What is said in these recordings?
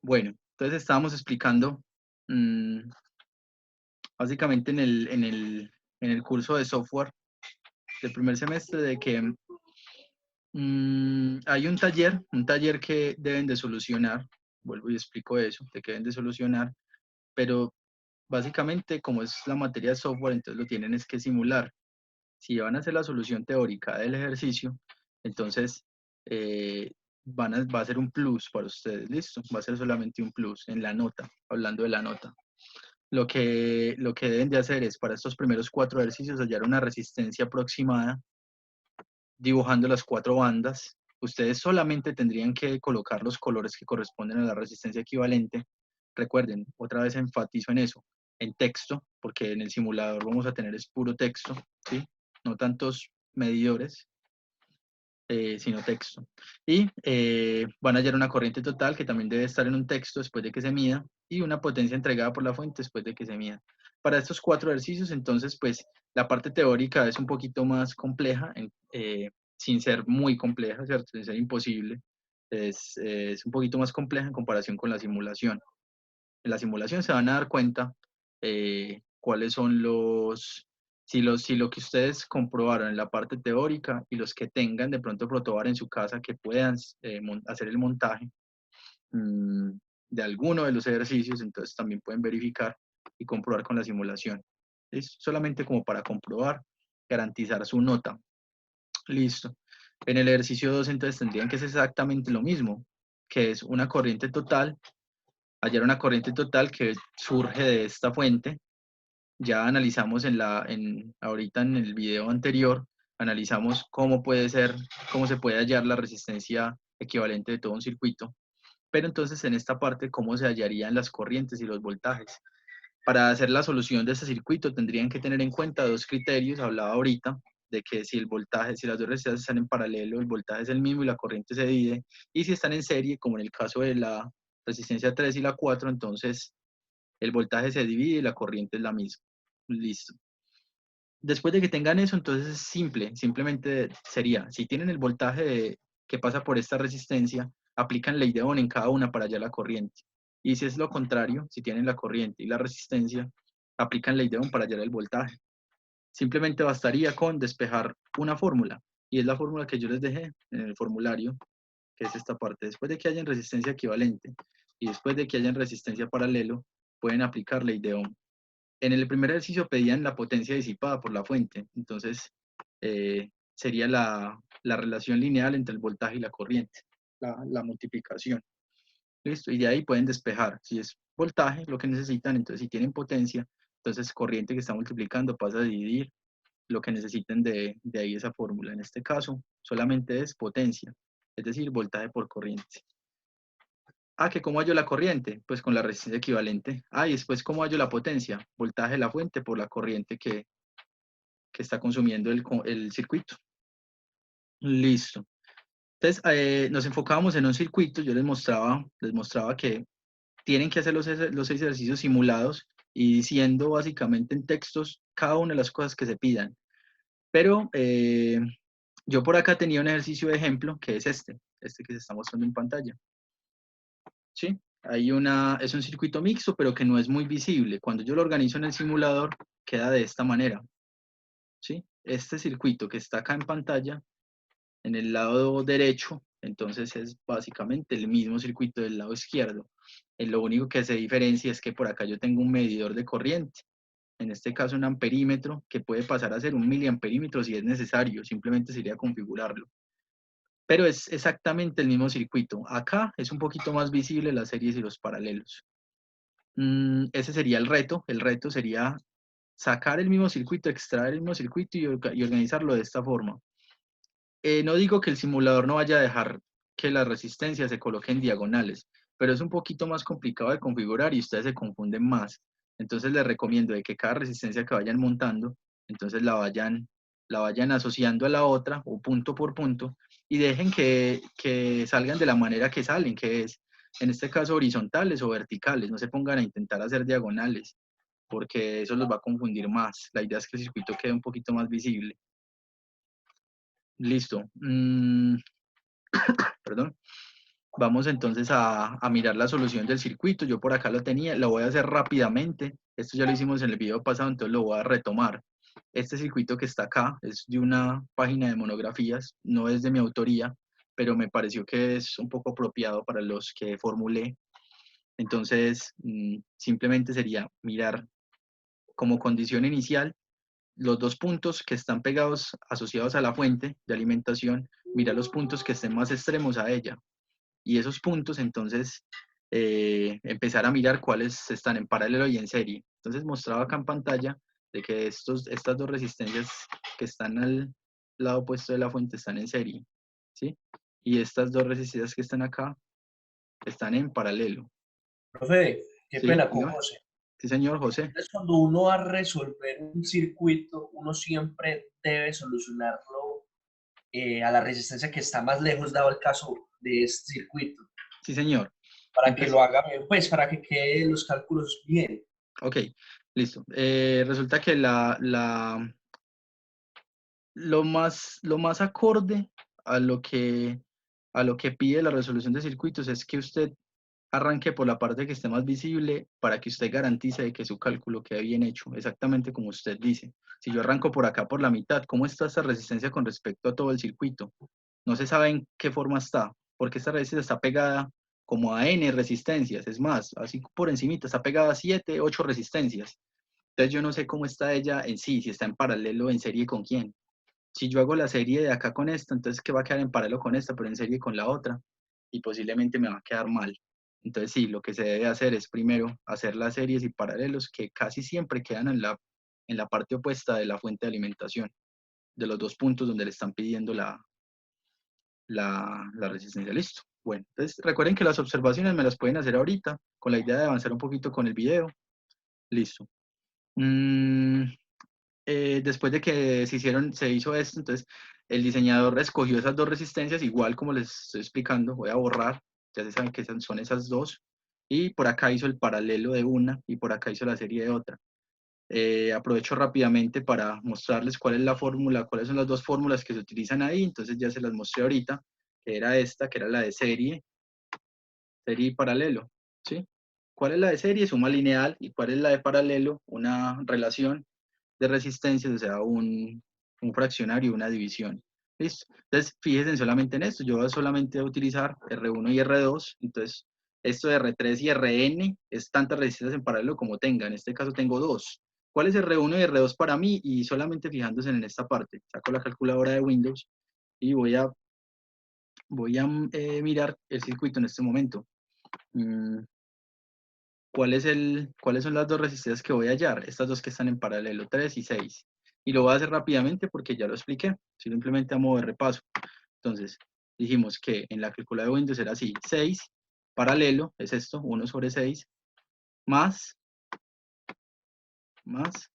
Bueno, entonces estábamos explicando básicamente en el curso de software del primer semestre de que hay un taller que deben de solucionar, vuelvo y explico eso, de que deben de solucionar, pero básicamente como es la materia de software, entonces lo tienen es que simular. Si van a hacer la solución teórica del ejercicio, entonces va a ser un plus para ustedes, ¿listo? Va a ser solamente un plus en la nota, hablando de la nota. Lo que deben de hacer es, para estos primeros 4 ejercicios, hallar una resistencia aproximada, dibujando las 4 bandas. Ustedes solamente tendrían que colocar los colores que corresponden a la resistencia equivalente. Recuerden, otra vez enfatizo en eso, en texto, porque en el simulador vamos a tener es puro texto, ¿sí? No tantos medidores, sino texto. Y van a hallar una corriente total que también debe estar en un texto después de que se mida y una potencia entregada por la fuente después de que se mida. Para estos 4 ejercicios, entonces, pues la parte teórica es un poquito más compleja, sin ser muy compleja, ¿cierto? Sin ser imposible. Es un poquito más compleja en comparación con la simulación. En la simulación se van a dar cuenta cuáles son si lo que ustedes comprobaron en la parte teórica y los que tengan de pronto protobar en su casa que puedan hacer el montaje mmm, de alguno de los ejercicios, entonces también pueden verificar y comprobar con la simulación. Es solamente como para comprobar, garantizar su nota. Listo. En el ejercicio 2 entonces tendrían que ser exactamente lo mismo, que es una corriente total, hallar una corriente total que surge de esta fuente. Ya analizamos ahorita en el video anterior, analizamos cómo puede ser, cómo se puede hallar la resistencia equivalente de todo un circuito. Pero entonces en esta parte, cómo se hallarían las corrientes y los voltajes. Para hacer la solución de este circuito tendrían que tener en cuenta dos criterios, hablaba ahorita, de que si el voltaje, si las dos resistencias están en paralelo, el voltaje es el mismo y la corriente se divide, y si están en serie, como en el caso de la resistencia 3 y la 4, entonces el voltaje se divide y la corriente es la misma. Listo. Después de que tengan eso, entonces es simple, simplemente sería, si tienen el que pasa por esta resistencia, aplican ley de Ohm en cada una para hallar la corriente. Y si es lo contrario, si tienen la corriente y la resistencia, aplican ley de Ohm para hallar el voltaje. Simplemente bastaría con despejar una fórmula, y es la fórmula que yo les dejé en el formulario, que es esta parte. Después de que hayan resistencia equivalente y después de que hayan resistencia paralelo, pueden aplicar ley de Ohm. En el primer ejercicio pedían la potencia disipada por la fuente, entonces sería la relación lineal entre el voltaje y la corriente, la multiplicación. ¿Listo? Y de ahí pueden despejar. Si es voltaje lo que necesitan, entonces si tienen potencia, entonces corriente que está multiplicando pasa a dividir lo que necesiten de ahí esa fórmula. En este caso, solamente es potencia, es decir, voltaje por corriente. Ah, que cómo hallo la corriente, pues con la resistencia equivalente. Ah, y después cómo hallo la potencia, voltaje de la fuente por la corriente que está consumiendo el circuito. Listo. Entonces, nos enfocábamos en un circuito, yo les mostraba que tienen que hacer los 6 ejercicios simulados y diciendo básicamente en textos cada una de las cosas que se pidan. Pero yo por acá tenía un ejercicio de ejemplo que es este que se está mostrando en pantalla. ¿Sí? Es un circuito mixto, pero que no es muy visible. Cuando yo lo organizo en el simulador, queda de esta manera. ¿Sí? Este circuito que está acá en pantalla, en el lado derecho, entonces es básicamente el mismo circuito del lado izquierdo. Lo único que se diferencia es que por acá yo tengo un medidor de corriente. En este caso un amperímetro que puede pasar a ser un miliamperímetro si es necesario, simplemente sería configurarlo. Pero es exactamente el mismo circuito. Acá es un poquito más visible las series y los paralelos. Ese sería el reto. El reto sería sacar el mismo circuito, extraer el mismo circuito y organizarlo de esta forma. No digo que el simulador no vaya a dejar que las resistencias se coloquen diagonales, pero es un poquito más complicado de configurar y ustedes se confunden más. Entonces les recomiendo de que cada resistencia que vayan montando, entonces la vayan asociando a la otra o punto por punto y dejen que salgan de la manera que salen, que es en este caso horizontales o verticales. No se pongan a intentar hacer diagonales porque eso los va a confundir más. La idea es que el circuito quede un poquito más visible. Listo. Perdón. Vamos entonces a mirar la solución del circuito. Yo por acá lo tenía, lo voy a hacer rápidamente. Esto ya lo hicimos en el video pasado, entonces lo voy a retomar. Este circuito que está acá es de una página de monografías, no es de mi autoría, pero me pareció que es un poco apropiado para los que formulé. Entonces, simplemente sería mirar como condición inicial los dos puntos que están pegados, asociados a la fuente de alimentación, mirar los puntos que estén más extremos a ella. Y esos puntos, entonces, empezar a mirar cuáles están en paralelo y en serie. Entonces, mostraba acá en pantalla de que estas dos resistencias que están al lado opuesto de la fuente están en serie, ¿sí? Y estas dos resistencias que están acá están en paralelo, Profe, qué ¿sí? pena con Dígame. José. Sí, señor José. Entonces, cuando uno va a resolver un circuito, uno siempre debe solucionarlo a la resistencia que está más lejos, dado el caso de este circuito, Sí, señor. para que Entonces, lo haga bien, pues para que queden los cálculos bien. ok, listo. Resulta que lo más acorde a lo que pide la resolución de circuitos es que usted arranque por la parte que esté más visible para que usted garantice de que su cálculo quede bien hecho, exactamente como usted dice. Si yo arranco por acá por la mitad, ¿cómo está esta resistencia con respecto a todo el circuito? No se sabe en qué forma está, porque esta resistencia está pegada como a N resistencias, es más, así por encimita, está pegada a 7, 8 resistencias. Entonces yo no sé cómo está ella en sí, si está en paralelo, en serie con quién. Si yo hago la serie de acá con esta, entonces ¿qué va a quedar en paralelo con esta, pero en serie con la otra? Y posiblemente me va a quedar mal. Entonces sí, lo que se debe hacer es primero hacer las series y paralelos que casi siempre quedan en la parte opuesta de la fuente de alimentación, de los dos puntos donde le están pidiendo la resistencia. Listo. Bueno, entonces recuerden que las observaciones me las pueden hacer ahorita, con la idea de avanzar un poquito con el video. Listo. Mm, después de que se hizo esto, entonces el diseñador escogió esas dos resistencias, igual como les estoy explicando, voy a borrar, ya se saben que son esas dos, y por acá hizo el paralelo de una y por acá hizo la serie de otra. Aprovecho rápidamente para mostrarles cuál es la fórmula, cuáles son las dos fórmulas que se utilizan ahí, entonces ya se las mostré ahorita, que era esta, que era la de serie y paralelo, ¿sí? ¿Cuál es la de serie? Suma lineal, y cuál es la de paralelo, una relación de resistencias, o sea, un fraccionario, una división. ¿Listo? Entonces, fíjense solamente en esto. Yo voy solamente a utilizar R1 y R2. Entonces, esto de R3 y Rn es tantas resistencias en paralelo como tenga. En este caso tengo dos. ¿Cuál es R1 y R2 para mí? Y solamente fijándose en esta parte. Saco la calculadora de Windows y voy a mirar el circuito en este momento. Mm, ¿Cuáles son las dos resistencias que voy a hallar? Estas dos que están en paralelo, 3 y 6. Y lo voy a hacer rápidamente porque ya lo expliqué, simplemente a modo de repaso. Entonces, dijimos que en la calculadora de Windows era así, 6 paralelo, es esto, 1/6, más, más,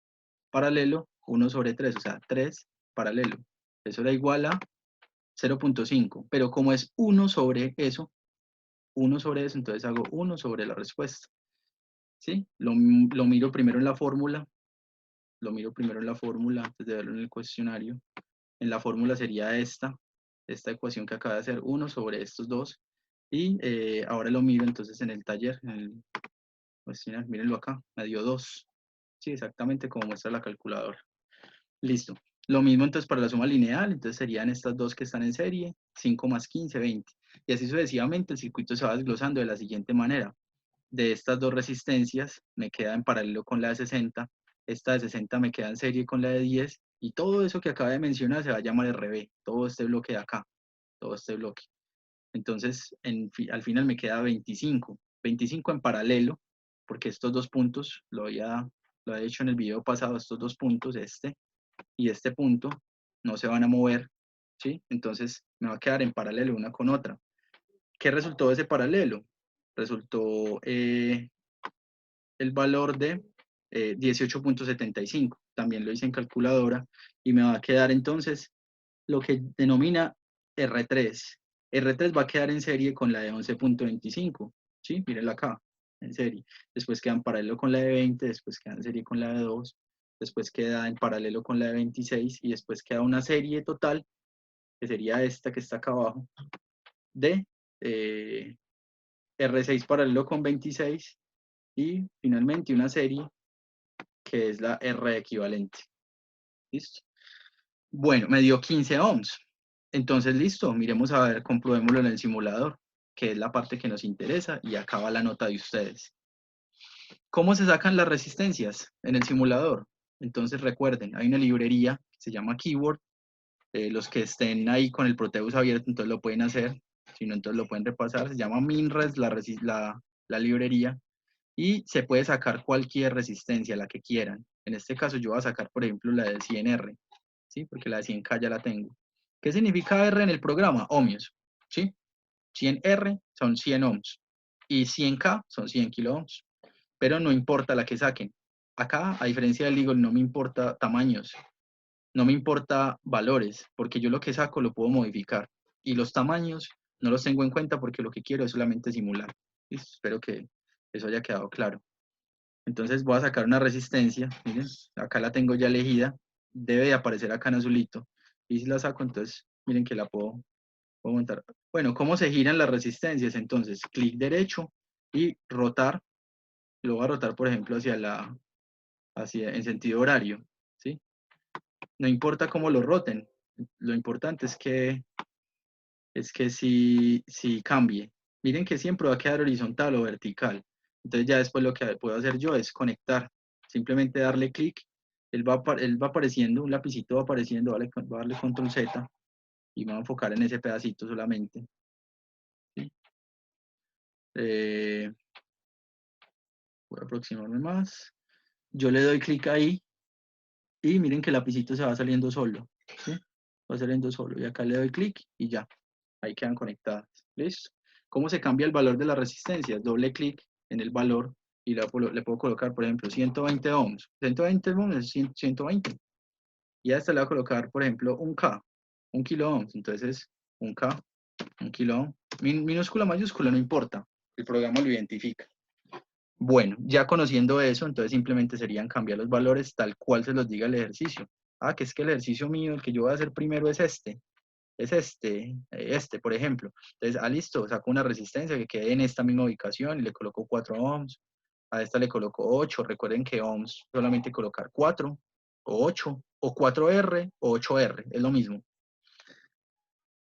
paralelo, 1/3, o sea, 3 paralelo. Eso era igual a 0.5, pero como es 1 sobre eso, entonces hago 1 sobre la respuesta. ¿Sí? Lo miro primero en la fórmula, antes de verlo en el cuestionario. En la fórmula sería esta ecuación que acaba de hacer 1 sobre estos dos. Y ahora lo miro entonces en el taller, en el cuestionario, mírenlo acá, me dio 2. Sí, exactamente como muestra la calculadora. Listo. Lo mismo entonces para la suma lineal, entonces serían estas dos que están en serie, 5 más 15, 20. Y así sucesivamente el circuito se va desglosando de la siguiente manera. De estas dos resistencias me queda en paralelo con la de 60, esta de 60 me queda en serie con la de 10, y todo eso que acaba de mencionar se va a llamar RB, todo este bloque de acá, todo este bloque. Entonces, al final me queda 25, 25 en paralelo, porque estos dos puntos, lo he hecho en el video pasado, estos dos puntos, este y este punto, no se van a mover, ¿sí? Entonces, me va a quedar en paralelo una con otra. ¿Qué resultó de ese paralelo? Resultó el valor de 18.75. También lo hice en calculadora y me va a quedar entonces lo que denomina R3. R3 va a quedar en serie con la de 11.25. ¿Sí? Mírenla acá, en serie. Después queda en paralelo con la de 20, después queda en serie con la de 2, después queda en paralelo con la de 26 y después queda una serie total, que sería esta que está acá abajo, de R6 paralelo con 26 y finalmente una serie que es la R equivalente. ¿Listo? Bueno, me dio 15 ohms. Entonces, listo, miremos a ver, comprobémoslo en el simulador, que es la parte que nos interesa, y acá va la nota de ustedes. ¿Cómo se sacan las resistencias en el simulador? Entonces, recuerden, hay una librería que se llama Keyword. Los que estén ahí con el Proteus abierto, entonces lo pueden hacer. Si no, entonces lo pueden repasar. Se llama MinRes, la librería. Y se puede sacar cualquier resistencia, la que quieran. En este caso yo voy a sacar, por ejemplo, la de 100R, ¿sí? Porque la de 100K ya la tengo. ¿Qué significa R en el programa? Ohmios, ¿sí? 100R son 100 ohms y 100K son 100 kilo ohms. Pero no importa la que saquen. Acá, a diferencia del Eagle, no me importa tamaños, no me importa valores, porque yo lo que saco lo puedo modificar. Y los tamaños no los tengo en cuenta porque lo que quiero es solamente simular. ¿Listo? Espero que eso haya quedado claro. Entonces voy a sacar una resistencia, miren, acá la tengo ya elegida, debe de aparecer acá en azulito, y si la saco, entonces miren que la puedo montar. Bueno, ¿cómo se giran las resistencias? Entonces, clic derecho y rotar, lo voy a rotar, por ejemplo, hacia en sentido horario, ¿sí? No importa cómo lo roten, lo importante es que si cambie. Miren que siempre va a quedar horizontal o vertical. Entonces ya después lo que puedo hacer yo es conectar. Simplemente darle clic, él va apareciendo, un lapicito va apareciendo, voy a darle control Z y me voy a enfocar en ese pedacito solamente. ¿Sí? Voy a aproximarme más. Yo le doy clic ahí y miren que el lapicito se va saliendo solo. ¿Sí? Va saliendo solo y acá le doy clic y ya. Ahí quedan conectadas. ¿Listo? ¿Cómo se cambia el valor de la resistencia? Doble clic en el valor y le puedo colocar, por ejemplo, 120 ohms. 120 ohms es 120. Y a esta le voy a colocar, por ejemplo, un K, un kilo ohms. Entonces, un K, un kilo ohm. Minúscula, mayúscula, no importa. El programa lo identifica. Bueno, ya conociendo eso, entonces simplemente serían cambiar los valores tal cual se los diga el ejercicio. Ah, que es que el ejercicio mío, el que yo voy a hacer primero es este, por ejemplo. Entonces, listo, saco una resistencia que quede en esta misma ubicación y le coloco 4 ohms. A esta le coloco 8. Recuerden que ohms solamente colocar 4 o 8 o 4R o 8R, es lo mismo.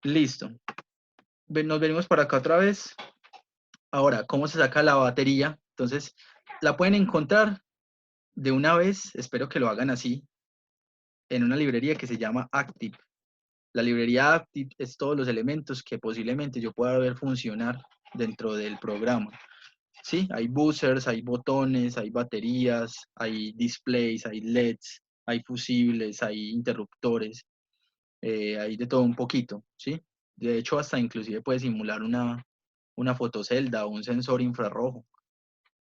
Listo. Nos venimos para acá otra vez. Ahora, ¿cómo se saca la batería? Entonces, la pueden encontrar de una vez, espero que lo hagan así, en una librería que se llama Active. La librería Active es todos los elementos que posiblemente yo pueda ver funcionar dentro del programa. Sí, hay buzzers, hay botones, hay baterías, hay displays, hay LEDs, hay fusibles, hay interruptores, hay de todo un poquito, ¿sí? De hecho, hasta inclusive puede simular una fotocelda o un sensor infrarrojo.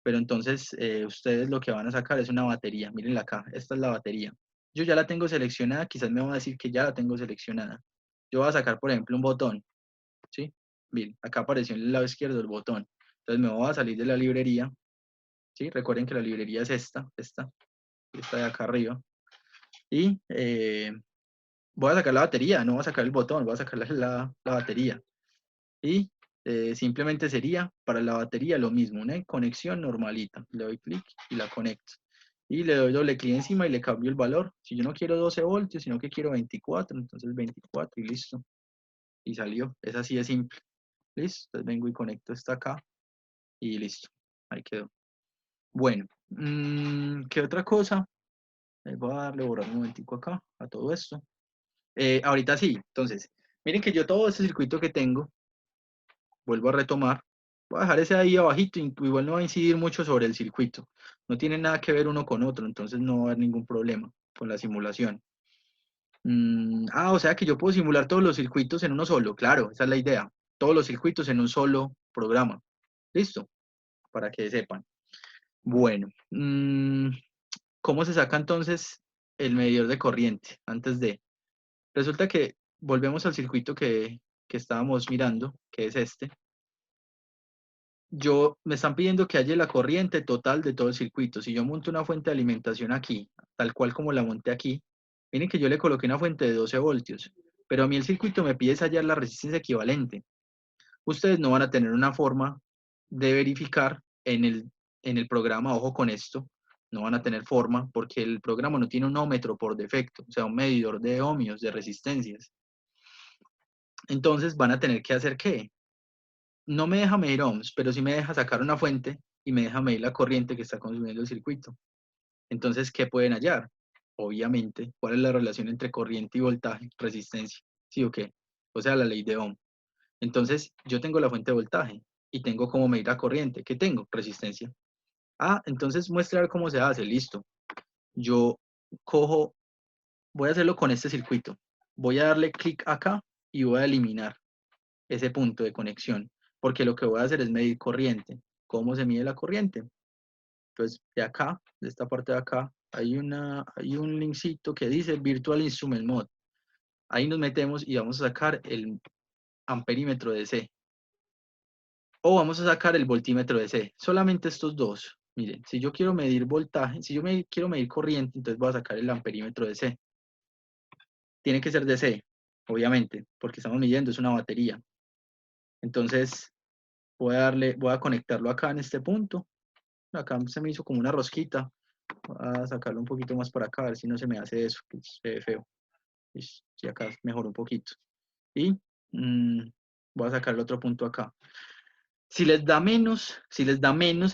Pero entonces ustedes lo que van a sacar es una batería. Mírenla acá, esta es la batería. Yo ya la tengo seleccionada, quizás me van a decir que ya la tengo seleccionada. Yo voy a sacar, por ejemplo, un botón, ¿sí? Miren, acá apareció en el lado izquierdo el botón. Entonces me voy a salir de la librería, ¿sí? Recuerden que la librería es esta de acá arriba. Y voy a sacar la batería, no voy a sacar el botón, voy a sacar la batería. Y simplemente sería para la batería lo mismo, una conexión normalita. Le doy clic y la conecto. Y le doy doble clic encima y le cambio el valor. Si yo no quiero 12 voltios, sino que quiero 24, entonces 24 y listo. Y salió. Es así de simple. Listo. Entonces vengo y conecto esta acá y listo. Ahí quedó. Bueno, ¿qué otra cosa? Voy a darle borrar un momentico acá a todo esto. Ahorita sí, entonces, miren que yo todo este circuito que tengo, vuelvo a retomar, voy a dejar ese ahí abajito, igual no va a incidir mucho sobre el circuito. No tiene nada que ver uno con otro, entonces no va a haber ningún problema con la simulación. O sea que yo puedo simular todos los circuitos en uno solo, claro, esa es la idea. Todos los circuitos en un solo programa. ¿Listo? Para que sepan. Bueno, ¿cómo se saca entonces el medidor de corriente? Resulta que volvemos al circuito que estábamos mirando, que es este. Me están pidiendo que haya la corriente total de todo el circuito. Si yo monto una fuente de alimentación aquí, tal cual como la monté aquí, miren que yo le coloqué una fuente de 12 voltios, pero a mí el circuito me pide hallar la resistencia equivalente. Ustedes no van a tener una forma de verificar en el programa, ojo con esto, no van a tener forma porque el programa no tiene un ómetro por defecto, o sea, un medidor de ohmios, de resistencias. Entonces van a tener que hacer ¿qué? No me deja medir ohms, pero sí me deja sacar una fuente y me deja medir la corriente que está consumiendo el circuito. Entonces, ¿qué pueden hallar? Obviamente, ¿cuál es la relación entre corriente y voltaje, resistencia? ¿Sí o qué? O sea, la ley de Ohm. Entonces, yo tengo la fuente de voltaje y tengo como medir la corriente. ¿Qué tengo? Resistencia. Ah, entonces muestra cómo se hace. Listo. Yo cojo, voy a hacerlo con este circuito. Voy a darle clic acá y voy a eliminar ese punto de conexión, porque lo que voy a hacer es medir corriente. ¿Cómo se mide la corriente? Entonces, de acá, de esta parte de acá, hay un linkcito que dice Virtual Instrument Mode. Ahí nos metemos y vamos a sacar el amperímetro de C. O vamos a sacar el voltímetro de C. Solamente estos dos. Miren, si yo quiero medir voltaje, si yo quiero medir corriente, entonces voy a sacar el amperímetro de C. Tiene que ser de C, obviamente, porque estamos midiendo, es una batería. Entonces, voy a conectarlo acá en este punto. Acá se me hizo como una rosquita. Voy a sacarlo un poquito más para acá, a ver si no se me hace eso, que se ve feo. Y acá mejor un poquito. Y voy a sacar el otro punto acá. Si les da menos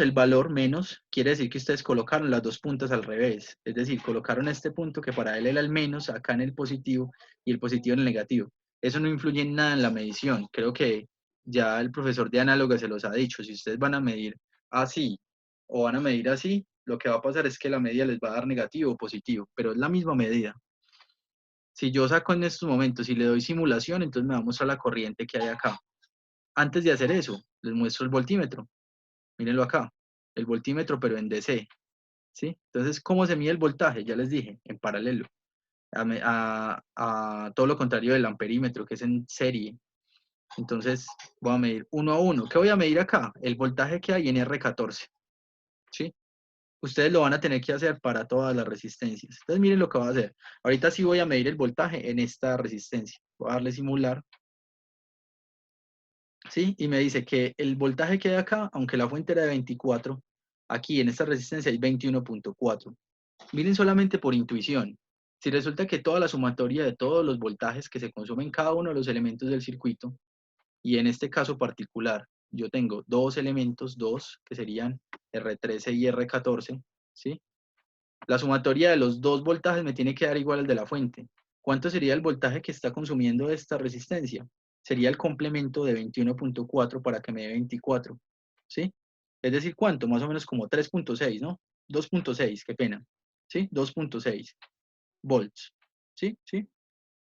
el valor menos, quiere decir que ustedes colocaron las dos puntas al revés. Es decir, colocaron este punto que para él era el menos acá en el positivo y el positivo en el negativo. Eso no influye en nada en la medición. Creo que ya el profesor de análoga se los ha dicho. Si ustedes van a medir así o van a medir así, lo que va a pasar es que la medida les va a dar negativo o positivo, pero es la misma medida. Si yo saco en estos momentos y le doy simulación, entonces me va a mostrar la corriente que hay acá. Antes de hacer eso, les muestro el voltímetro. Mírenlo acá, el voltímetro, pero en DC, ¿sí? Entonces, ¿cómo se mide el voltaje? Ya les dije, en paralelo, a todo lo contrario del amperímetro, que es en serie. Entonces, voy a medir uno a uno. ¿Qué voy a medir acá? El voltaje que hay en R14, ¿sí? Ustedes lo van a tener que hacer para todas las resistencias. Entonces, miren lo que va a hacer. Ahorita sí voy a medir el voltaje en esta resistencia. Voy a darle simular, ¿sí? Y me dice que el voltaje que hay acá, aunque la fuente era de 24, aquí en esta resistencia hay 21.4. Miren solamente por intuición. Si resulta que toda la sumatoria de todos los voltajes que se consumen en cada uno de los elementos del circuito, y en este caso particular, yo tengo dos elementos, dos, que serían R13 y R14, ¿sí? La sumatoria de los dos voltajes me tiene que dar igual al de la fuente. ¿Cuánto sería el voltaje que está consumiendo esta resistencia? Sería el complemento de 21.4 para que me dé 24, ¿sí? Es decir, ¿cuánto? Más o menos como 3.6, ¿no? 2.6, qué pena, ¿sí? 2.6 volts, ¿sí? ¿Sí?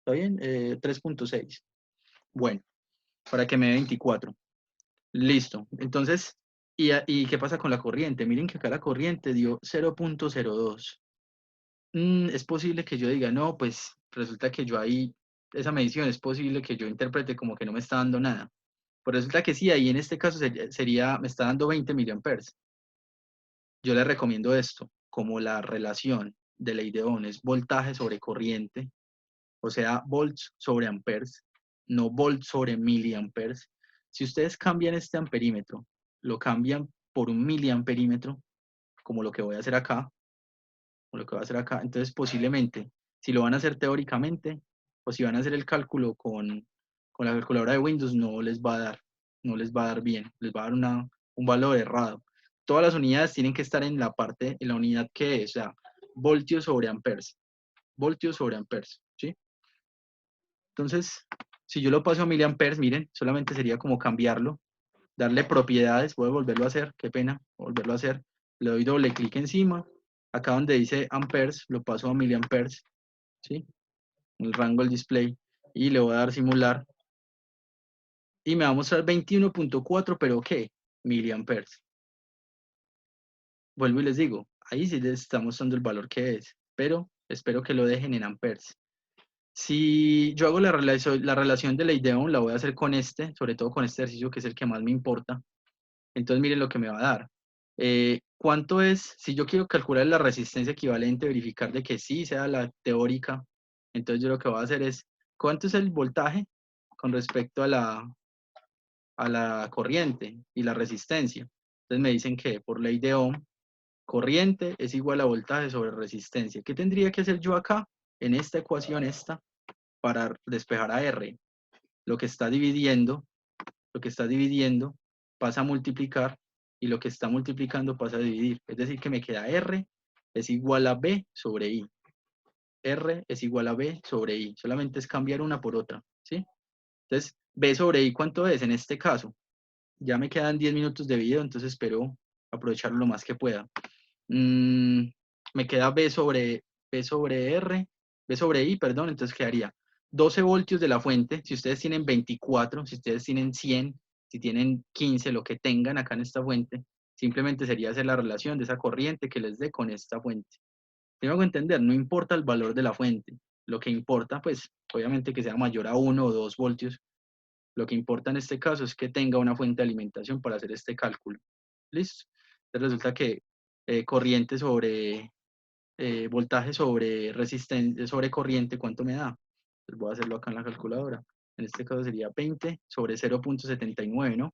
¿Está bien? 3.6. Bueno, para que me dé 24. Listo. Entonces, ¿y qué pasa con la corriente? Miren que acá la corriente dio 0.02. Es posible que yo diga, no, pues resulta que yo ahí, esa medición es posible que yo interprete como que no me está dando nada. Pero resulta que sí, ahí en este caso sería me está dando 20 miliamperes. Yo le recomiendo esto, como la relación de ley de Ohm es voltaje sobre corriente, o sea, volts sobre amperes, no volts sobre miliamperes. Si ustedes cambian este amperímetro, lo cambian por un miliamperímetro, como lo que voy a hacer acá, o lo que voy a hacer acá, entonces posiblemente, si lo van a hacer teóricamente, o si van a hacer el cálculo con la calculadora de Windows, no les va a dar, no les va a dar bien, les va a dar un valor errado. Todas las unidades tienen que estar en la parte, en la unidad que es, o sea, voltios sobre amperes, ¿sí? Entonces, si yo lo paso a miliamperes, miren, solamente sería como cambiarlo, darle propiedades, voy a volverlo a hacer, qué pena, volverlo a hacer, le doy doble clic encima, acá donde dice amperes, lo paso a miliamperes, ¿sí? El rango del display, y le voy a dar simular, y me va a mostrar 21.4, pero ¿qué? Miliamperes. Vuelvo y les digo, ahí sí les está mostrando el valor que es, pero espero que lo dejen en amperes. Si yo hago la relación de ley de Ohm, la voy a hacer con este, sobre todo con este ejercicio que es el que más me importa. Entonces miren lo que me va a dar. ¿Cuánto es? Si yo quiero calcular la resistencia equivalente, verificar de que sí sea la teórica, entonces yo lo que voy a hacer es, ¿cuánto es el voltaje con respecto a a la corriente y la resistencia. Entonces me dicen que por ley de Ohm, corriente es igual a voltaje sobre resistencia. ¿Qué tendría que hacer yo acá, en esta ecuación para despejar a R? Lo que está dividiendo, pasa a multiplicar, y lo que está multiplicando pasa a dividir. Es decir, que me queda R es igual a B sobre I. R es igual a B sobre I. Solamente es cambiar una por otra, ¿sí? Entonces, B sobre I, ¿cuánto es en este caso? Ya me quedan 10 minutos de video, entonces espero aprovecharlo lo más que pueda. Me queda B sobre I, perdón, entonces quedaría 12 voltios de la fuente. Si ustedes tienen 24, si ustedes tienen 100, si tienen 15, lo que tengan acá en esta fuente, simplemente sería hacer la relación de esa corriente que les dé con esta fuente. Tengo que entender, no importa el valor de la fuente, lo que importa, pues, obviamente que sea mayor a 1 o 2 voltios, lo que importa en este caso es que tenga una fuente de alimentación para hacer este cálculo. ¿Listo? Entonces resulta que corriente sobre voltaje sobre resistencia, sobre corriente, ¿cuánto me da? Pues voy a hacerlo acá en la calculadora. En este caso sería 20 sobre 0.79, ¿no?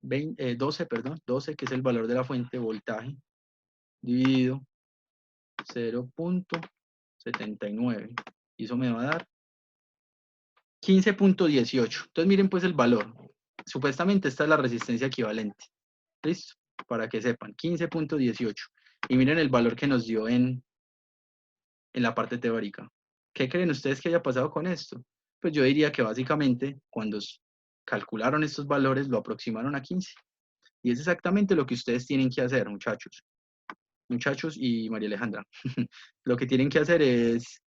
12, perdón, 12, que es el valor de la fuente, voltaje, dividido 0.79. Y eso me va a dar 15.18. Entonces miren pues el valor. Supuestamente esta es la resistencia equivalente. ¿Listo? Para que sepan, 15.18. Y miren el valor que nos dio en la parte teórica. ¿Qué creen ustedes que haya pasado con esto? Pues yo diría que básicamente cuando calcularon estos valores lo aproximaron a 15. Y es exactamente lo que ustedes tienen que hacer, muchachos. Muchachos y María Alejandra. Lo que tienen que hacer es,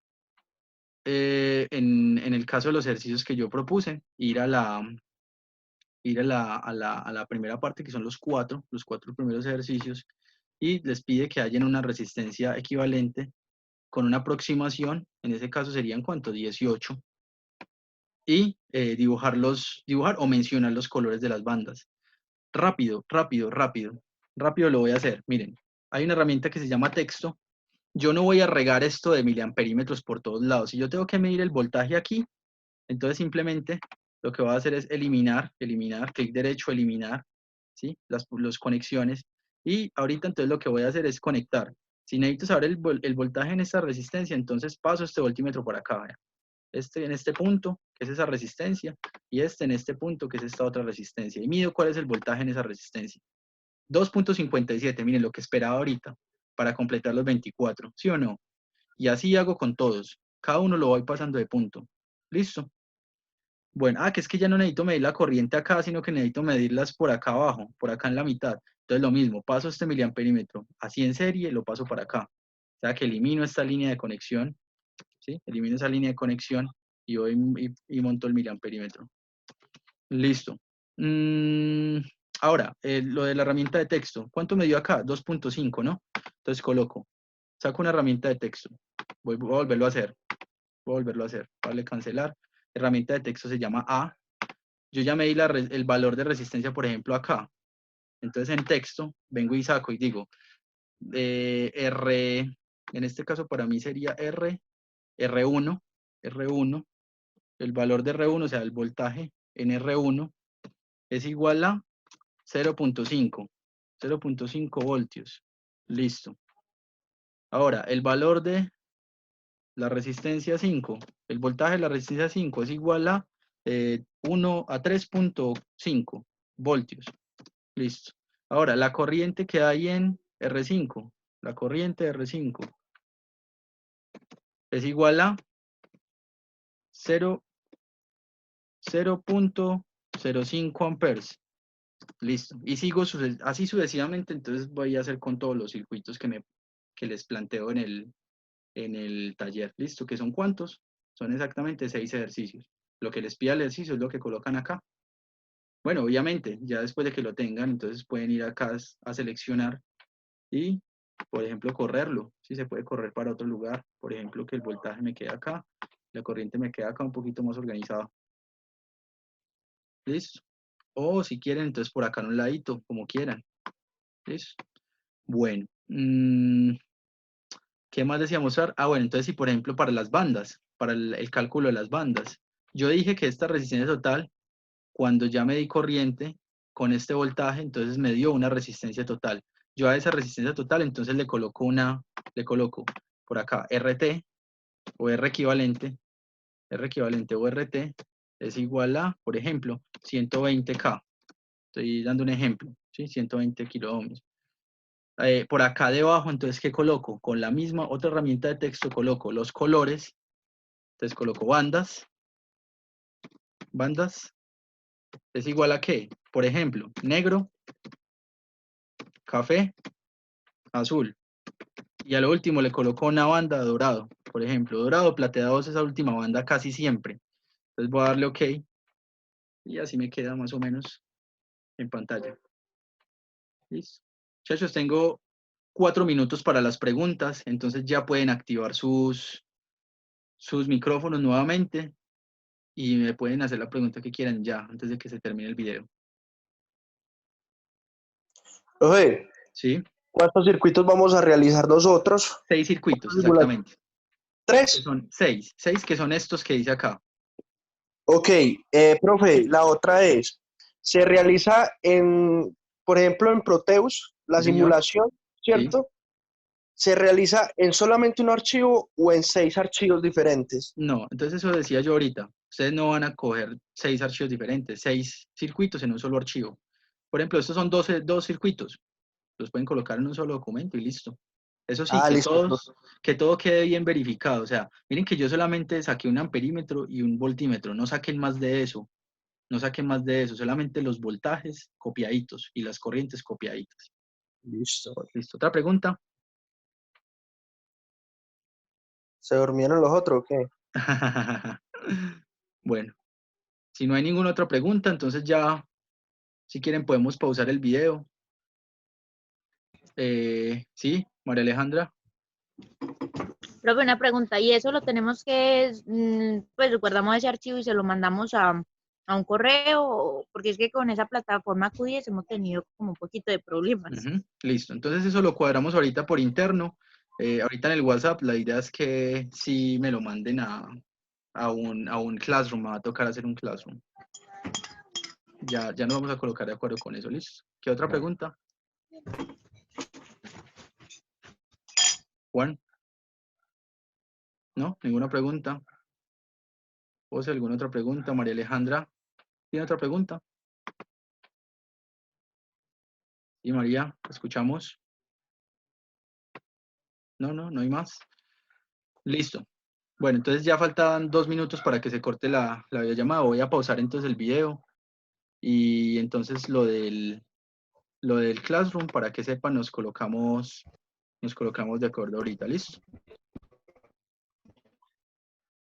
en el caso de los ejercicios que yo propuse, ir a la primera parte, que son los cuatro primeros ejercicios, y les pide que hayan una resistencia equivalente con una aproximación. En ese caso serían ¿cuánto? 18. Y dibujar o mencionar los colores de las bandas. Rápido, rápido, rápido. Rápido lo voy a hacer. Miren, hay una herramienta que se llama texto. Yo no voy a regar esto de miliamperímetros por todos lados. Si yo tengo que medir el voltaje aquí, entonces simplemente lo que voy a hacer es eliminar, clic derecho, eliminar, ¿sí? Las conexiones. Y ahorita entonces lo que voy a hacer es conectar. Si necesito saber el voltaje en esta resistencia, entonces paso este voltímetro por acá, ¿vea? Este en este punto, que es esa resistencia, y este en este punto, que es esta otra resistencia. Y mido cuál es el voltaje en esa resistencia. 2.57, miren lo que esperaba ahorita, para completar los 24, ¿sí o no? Y así hago con todos. Cada uno lo voy pasando de punto. ¿Listo? Bueno, que es que ya no necesito medir la corriente acá, sino que necesito medirlas por acá abajo, por acá en la mitad. Entonces lo mismo, paso este miliamperímetro, así en serie, lo paso para acá. O sea que elimino esta línea de conexión, ¿sí? Elimino esa línea de conexión y voy y monto el miliamperímetro. Listo. Ahora, lo de la herramienta de texto. ¿Cuánto me dio acá? 2.5, ¿no? Entonces coloco, saco una herramienta de texto. Voy a volverlo a hacer. Vale, cancelar. Herramienta de texto se llama A. Yo ya medí el valor de resistencia, por ejemplo, acá. Entonces en texto vengo y saco y digo R, en este caso para mí sería R1, el valor de R1, o sea, el voltaje en R1 es igual a 0.5 voltios. Listo. Ahora, el valor de la resistencia 5, el voltaje de la resistencia 5 es igual a 1 a 3.5 voltios. Listo. Ahora, la corriente que hay en R5, la corriente de R5 es igual a 0.05 amperes. Listo. Y sigo así sucesivamente, entonces voy a hacer con todos los circuitos que les planteo en el taller. Listo, ¿que son cuántos? Son exactamente 6 ejercicios. Lo que les pida el ejercicio es lo que colocan acá. Bueno, obviamente, ya después de que lo tengan, entonces pueden ir acá a seleccionar y, por ejemplo, correrlo. Si se puede correr para otro lugar, por ejemplo, que el voltaje me quede acá, la corriente me queda acá un poquito más organizada. ¿Listo? O si quieren, entonces por acá en un ladito, como quieran. ¿Listo? Bueno, ¿qué más decíamos usar? Bueno, entonces si por ejemplo para las bandas, para el cálculo de las bandas, yo dije que esta resistencia total cuando ya medí corriente con este voltaje, entonces me dio una resistencia total. Yo a esa resistencia total, entonces le coloco por acá RT o R equivalente o RT es igual a, por ejemplo, 120K. Estoy dando un ejemplo, ¿sí? 120 kiloohmios. Por acá debajo, entonces, ¿qué coloco? Con la misma otra herramienta de texto coloco los colores. Entonces coloco bandas. Bandas es igual a ¿qué? Por ejemplo, negro, café, azul. Y a lo último le coloco una banda dorado. Por ejemplo, dorado, plateado es esa última banda casi siempre. Entonces voy a darle OK. Y así me queda más o menos en pantalla. Listo. Muchachos, tengo 4 minutos para las preguntas. Entonces ya pueden activar sus micrófonos nuevamente. Y me pueden hacer la pregunta que quieran ya, antes de que se termine el video. Profe, ¿Sí? ¿cuántos circuitos vamos a realizar nosotros? 6 circuitos, exactamente. Que ¿Tres? son 6. 6 que son estos que dice acá. Ok, profe, la otra es, se realiza por ejemplo, en Proteus, la Sí, señor. simulación, Sí. ¿cierto? ¿Se realiza en solamente un archivo o en 6 archivos diferentes? No, entonces eso decía yo ahorita. Ustedes no van a coger 6 archivos diferentes, 6 circuitos en un solo archivo. Por ejemplo, estos son 2 circuitos. Los pueden colocar en un solo documento y listo. Eso sí, Ah, listo. que todo quede bien verificado. O sea, miren que yo solamente saqué un amperímetro y un voltímetro. No saquen más de eso. No saquen más de eso. Solamente los voltajes copiaditos y las corrientes copiaditas. Listo. Listo. ¿Otra pregunta? ¿Se durmieron los otros o qué? Bueno, si no hay ninguna otra pregunta, entonces ya, si quieren, podemos pausar el video. Sí, María Alejandra. Profe, una pregunta, ¿y eso lo tenemos que, pues guardamos ese archivo y se lo mandamos a un correo? Porque es que con esa plataforma QDS hemos tenido como un poquito de problemas. Listo, entonces eso lo cuadramos ahorita por interno. Ahorita en el WhatsApp, la idea es que sí me lo manden a un Classroom, me va a tocar hacer un Classroom. Ya nos vamos a colocar de acuerdo con eso, ¿listo? ¿Qué otra pregunta? Juan. ¿No? ¿Ninguna pregunta? José, ¿alguna otra pregunta? María Alejandra, ¿tiene otra pregunta? Y María, ¿escuchamos? No hay más. Listo. Bueno, entonces ya faltan 2 minutos para que se corte la videollamada. Voy a pausar entonces el video. Y entonces lo del Classroom, para que sepan, nos colocamos de acuerdo ahorita. ¿Listo?